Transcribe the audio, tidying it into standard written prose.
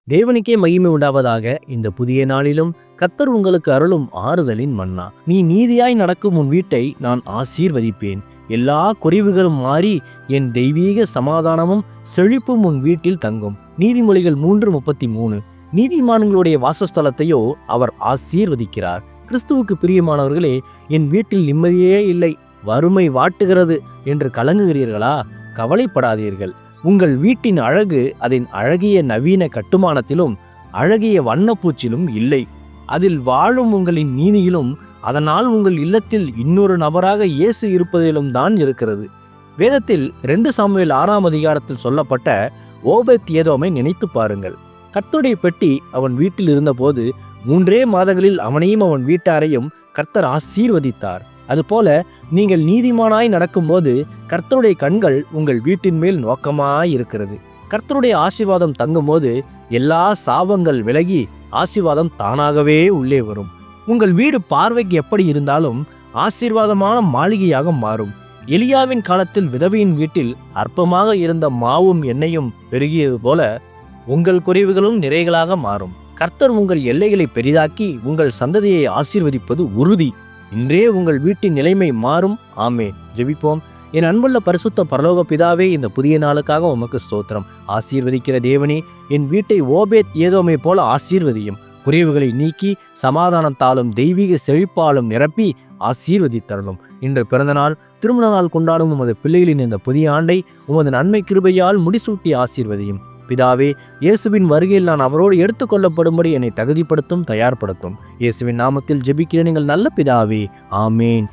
தேவனுக்கே மகிமை உண்டாவதாக. இந்த புதிய நாளிலும் கர்த்தர் உங்களுக்கு அருளும் ஆறுதலின் மன்னா. நீ நீதியாய் நடக்கும் உன் வீட்டை நான் ஆசீர்வதிப்பேன். எல்லா குறைவுகளும் மாறி என் தெய்வீக சமாதானமும் செழிப்பும் உன் வீட்டில் தங்கும். நீதிமொழிகள் 3:33. நீதிமான்களுடைய வாசஸ்தலத்தையோ அவர் ஆசீர்வதிக்கிறார். கிறிஸ்துவுக்கு பிரியமானவர்களே, என் வீட்டில் நிம்மதியே இல்லை, வறுமை வாட்டுகிறது என்று கலங்குகிறீர்களா? கவலைப்படாதீர்கள். உங்கள் வீட்டின் அழகு அதன் அழகிய நவீன கட்டுமானத்திலும் அழகிய வண்ணப்பூச்சிலும் இல்லை, அதில் வாழும் உங்களின் நீதியிலும் அதனால் உங்கள் இல்லத்தில் இன்னொரு நபராக இயேசு இருப்பதிலும் தான் இருக்கிறது. வேதத்தில் 2 சாமுவேல் 6ஆம் அதிகாரத்தில் சொல்லப்பட்ட ஓபேத் ஏதோமை நினைத்து பாருங்கள். கர்த்தருடைய பெட்டி அவன் வீட்டில் இருந்தபோது 3 மாதங்களில் அவனையும் அவன் வீட்டாரையும் கர்த்தர் ஆசீர்வதித்தார். அதுபோல நீங்கள் நீதிமானாய் நடக்கும்போது கர்த்தருடைய கண்கள் உங்கள் வீட்டின் மேல் நோக்கமாய் இருக்கிறது. கர்த்தருடைய ஆசீர்வாதம் தங்கும்போது எல்லா சாபங்கள் விலகி ஆசீர்வாதம் தானாகவே உள்ளே வரும். உங்கள் வீடு பார்வைக்கு எப்படி இருந்தாலும் ஆசீர்வாதமான மாளிகையாக மாறும். எலியாவின் காலத்தில் விதவையின் வீட்டில் அற்பமாக இருந்த மாவும் எண்ணெயும் பெருகியது போல உங்கள் குறைவுகளும் நிறைகளாக மாறும். கர்த்தர் உங்கள் எல்லைகளை பெரிதாக்கி உங்கள் சந்ததியை ஆசீர்வதிப்பது உறுதி. இன்றே உங்கள் வீட்டின் நிலைமை மாறும். ஆமென். ஜெபிப்போம். என் அன்புள்ள பரிசுத்த பரலோக பிதாவே, இந்த புதிய நாளுக்காக உமக்கு ஸ்தோத்திரம். ஆசீர்வதிக்கிற தேவனே, என் வீட்டை ஓபேத் ஏதோமை போல ஆசீர்வதியும். குறைவுகளை நீக்கி சமாதானத்தாலும் தெய்வீக செழிப்பாலும் நிரப்பி ஆசீர்வதித்தரலும். இன்று பிறந்தநாள் திருமண நாள் கொண்டாடும் உமது பிள்ளைகளின் இந்த புதிய ஆண்டை உமது நன்மை கிருபையால் முடிசூட்டி ஆசீர்வதியும். பிதாவே, இயேசுவின் வருகையில் நான் அவரோடு எடுத்துக்கொள்ளப்படும்படி என்னை தகுதிப்படுத்தும், தயார்படுத்தும். இயேசுவின் நாமத்தில் ஜெபிக்கிறேன் எங்கள் நல்ல பிதாவே. ஆமேன்.